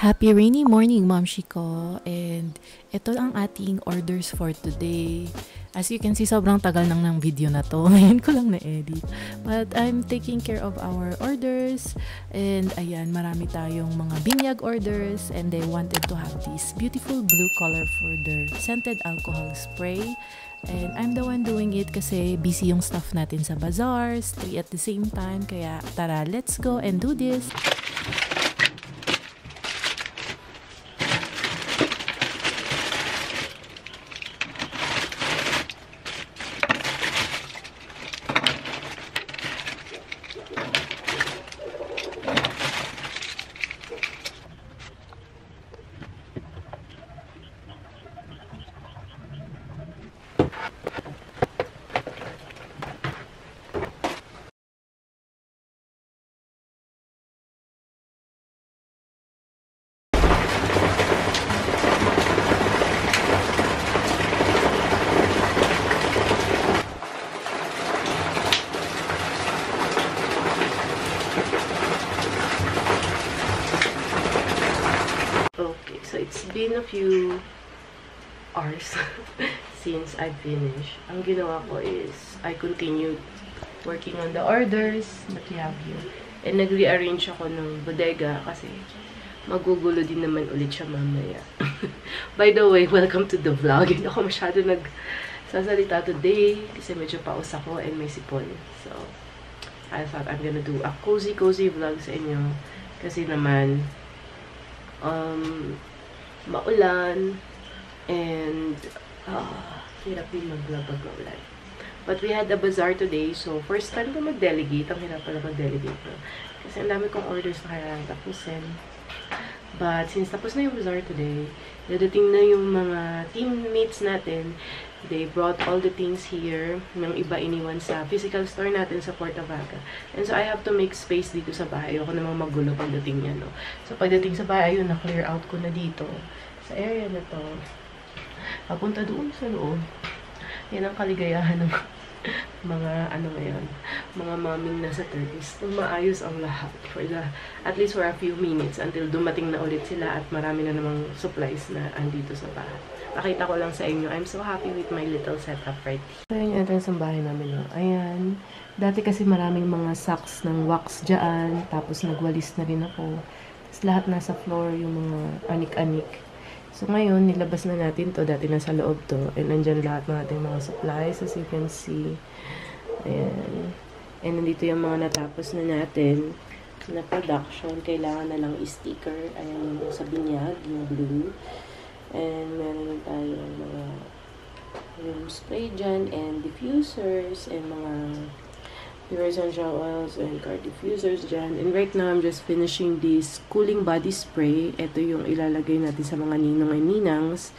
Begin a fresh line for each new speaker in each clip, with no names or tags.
Happy rainy morning, Ma'am Shiko. And ito ang ating orders for today. As you can see, sobrang tagal nang ng video na to. Ngayon ko lang na-edit. But I'm taking care of our orders. And ayan, marami tayong mga binyag orders. And they wanted to have this beautiful blue color for their scented alcohol spray. And I'm the one doing it kasi busy yung staff natin sa bazaars, 3 at the same time. Kaya tara, let's go and do this.
Okay, so it's been a few hours since I finished. Ang ginawa ko is, I continued working on the orders that we have here. And nag-rearrange ako ng bodega kasi magugulo din naman ulit siya mamaya. By the way, welcome to the vlog. Hindi ako masyado nagsasalita today kasi medyo paus ako and may sipon. So, I thought I'm gonna do a cozy vlog sa inyo kasi naman maulan and hirap din mag-vlog pag maulan. But we had a bazaar today, so first time ko mag-delegate. Ang hirap pala mag-delegate. No? Kasi ang dami kong orders na kailangan tapusin. But since tapos na yung bazaar today, dadating na yung mga teammates natin. They brought all the things here. Yung iba iniwan sa physical store natin sa Porta Vaga. And so I have to make space dito sa bahay. Ako namang magulo pagdating niya, no? So pagdating sa bahay, ayun, na-clear out ko na dito. Sa area na to. Papunta doon sa loob. Yan ang kaligayahan ng mga ngayon, mga maming nasa 30s. Maayos ang lahat for at least for a few minutes until dumating na ulit sila at marami na namang supplies na andito sa bahay. Pakita ko lang sa inyo. I'm so happy with my little setup right here. So, yung entrance ng bahay namin. No? Ayan. Dati kasi maraming mga sacks ng wax dyan. Tapos nagwalis na rin ako. Tapos lahat nasa floor yung mga anik-anik. So, ngayon, nilabas na natin to. Dati nasa loob to. And nandyan lahat ng ating mga supplies. As you can see. Ayan. And nandito yung mga natapos na natin na production. Kailangan na lang i-sticker. Ayan yung sa binyag, yung blue. And meron tayong mga room spray dyan and diffusers and mga pure essential oils and car diffusers dyan. And right now, I'm just finishing this cooling body spray. Ito yung ilalagay natin sa mga ninong and ninangs.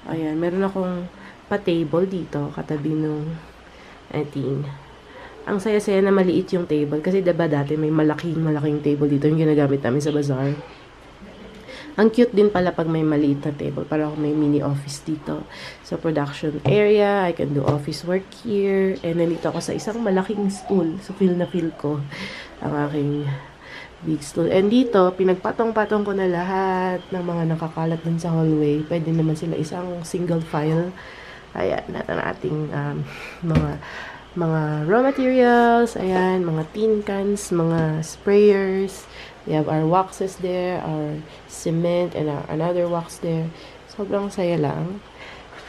Ayan, meron akong pa-table dito, katabi nung ating. Ang saya-saya na maliit yung table. Kasi diba dati may malaking table dito yung ginagamit namin sa bazaar. Ang cute din pala pag may maliit na table. Para ako may mini office dito. So, production area. I can do office work here. And nandito ako sa isang malaking stool. So, feel na feel ko ang aking big stool. And dito, pinagpatong-patong ko na lahat ng mga nakakalat dun sa hallway. Pwede naman sila isang single file. Ayan, lahat ng ating mga raw materials. Ayan, mga tin cans, mga sprayers. We have our waxes there, our cement, and another wax there. Sobrang saya lang.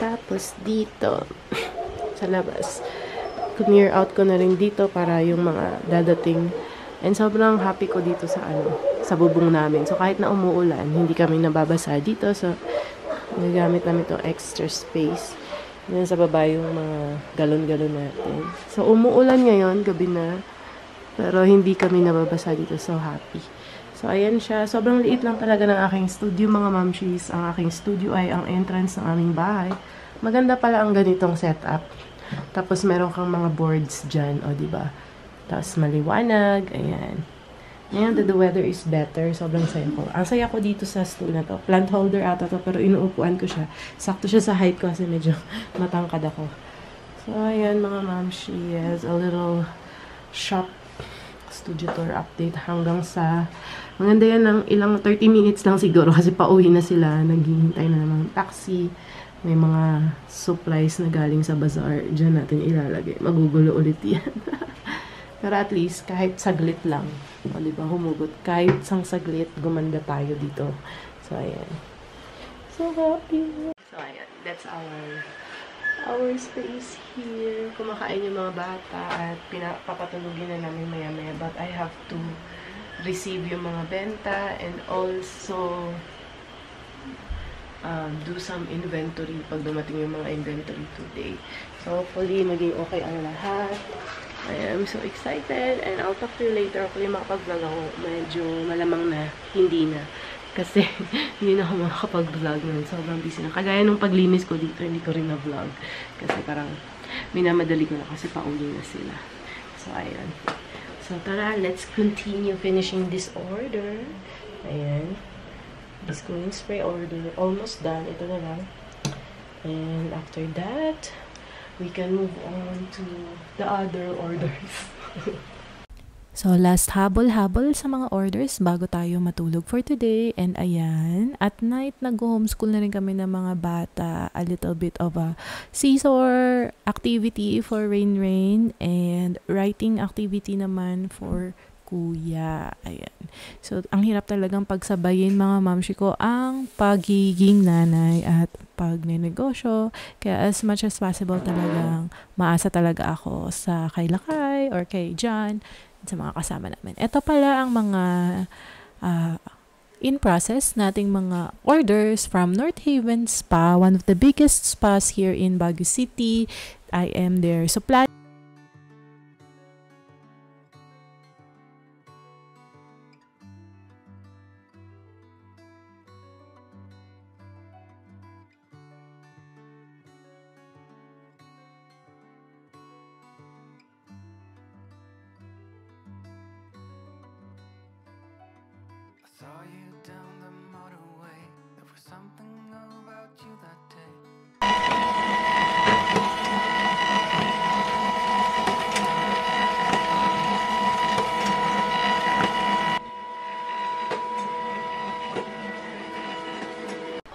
Tapos, dito, sa labas, clear out ko na rin dito para yung mga dadating. And sobrang happy ko dito sa bubong namin. So, kahit na umuulan, hindi kami nababasa dito. So, nagamit namin itong extra space. Yan sa baba yung mga galon-galon natin. So, umuulan ngayon, gabi na. Pero hindi kami nababasa dito. So, happy. So, ayan siya. Sobrang liit lang talaga ng aking studio, mga mamshis. Ang aking studio ay ang entrance ng aming bahay. Maganda pala ang ganitong setup. Tapos, meron kang mga boards dyan. O, diba? Tapos, maliwanag. Ayan. Ngayon, the weather is better. Sobrang saya ko. Ang saya ko dito sa stool na to. Plant holder ata to, pero inuupuan ko siya. Sakto siya sa height ko kasi medyo matangkad ako. So, ayan, mga mamshis. A little shop studio tour update hanggang sa maganda yan ng ilang 30 minutes lang siguro kasi pauwi na sila. Naghihintay na naman taxi. May mga supplies na galing sa bazaar. Diyan natin ilalagay. Magugulo ulit yan. Pero at least, kahit saglit lang. O, diba, humugot. Kahit sang saglit, gumanda tayo dito. So, ayan. So happy. So, ayan. That's our space here. Kumakain yung mga bata at papatulugin na namin maya-maya. But I have to receive yung mga benta and also do some inventory pag dumating yung mga inventory today. So, hopefully, maging okay ang lahat. I am so excited and I'll talk to you later. Hopefully, makapag-vlog ako. Medyo malamang na hindi na. Kasi, hindi na ako makakapag-vlog nun. Sobrang busy na. Kagaya nung paglinis ko dito, hindi ko rin na-vlog. Kasi parang, minamadali ko na kasi pauwi na sila. So, ayan. So, tara, let's continue finishing this order. Ayan. This cleaning spray order. Almost done. Ito na lang. And after that, we can move on to the other orders.
So, last habol-habol sa mga orders bago tayo matulog for today. And ayan, at night, nag-homeschool na rin kami ng mga bata. A little bit of a seesaw activity for Rain, and writing activity naman for Kuya. Ayan. So, ang hirap talagang pagsabayin mga mamshi ko ang pagiging nanay at pagnenegosyo. Kaya as much as possible talagang maasa talaga ako sa kay Lakay or kay John sa mga kasama namin. Ito pala ang mga in process nating mga orders from North Haven Spa, one of the biggest spas here in Baguio City. I am their supplier.
Saw you down the motorway. There was something about you that day.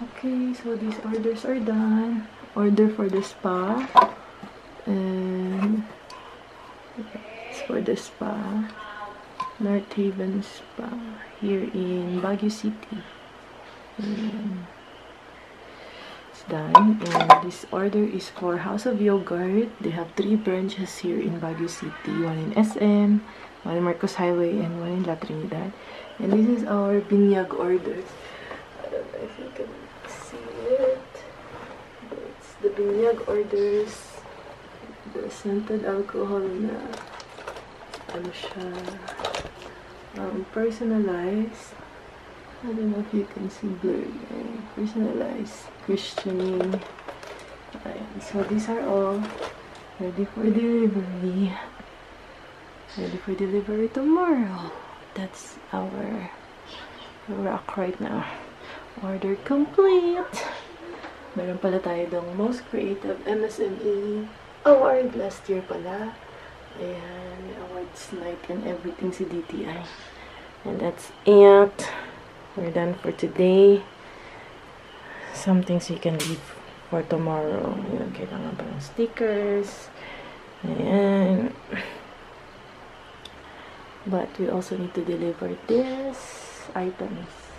Okay, so these orders are done. Order for the spa. And it's for the spa. North Haven Spa here in Baguio City. And it's done. And this order is for House of Yogurt. They have 3 branches here in Baguio City. One in SM, one in Marcos Highway, and one in La Trinidad. And this is our binyag orders. I don't know if you can see it. It's the binyag orders. The scented alcohol na ano siya, personalized. I don't know if you can see blurry. Personalized Christianing. Ayan. So these are all ready for delivery. Ready for delivery tomorrow. That's our rack right now. Order complete. Meron pala tayo dong Most Creative MSME Award last year pala. Ayan, awards night and everything si DTI. And that's it. We're done for today. Some things we can leave for tomorrow. Ayan, kailangan pa ng stickers. Ayan. But we also need to deliver these items.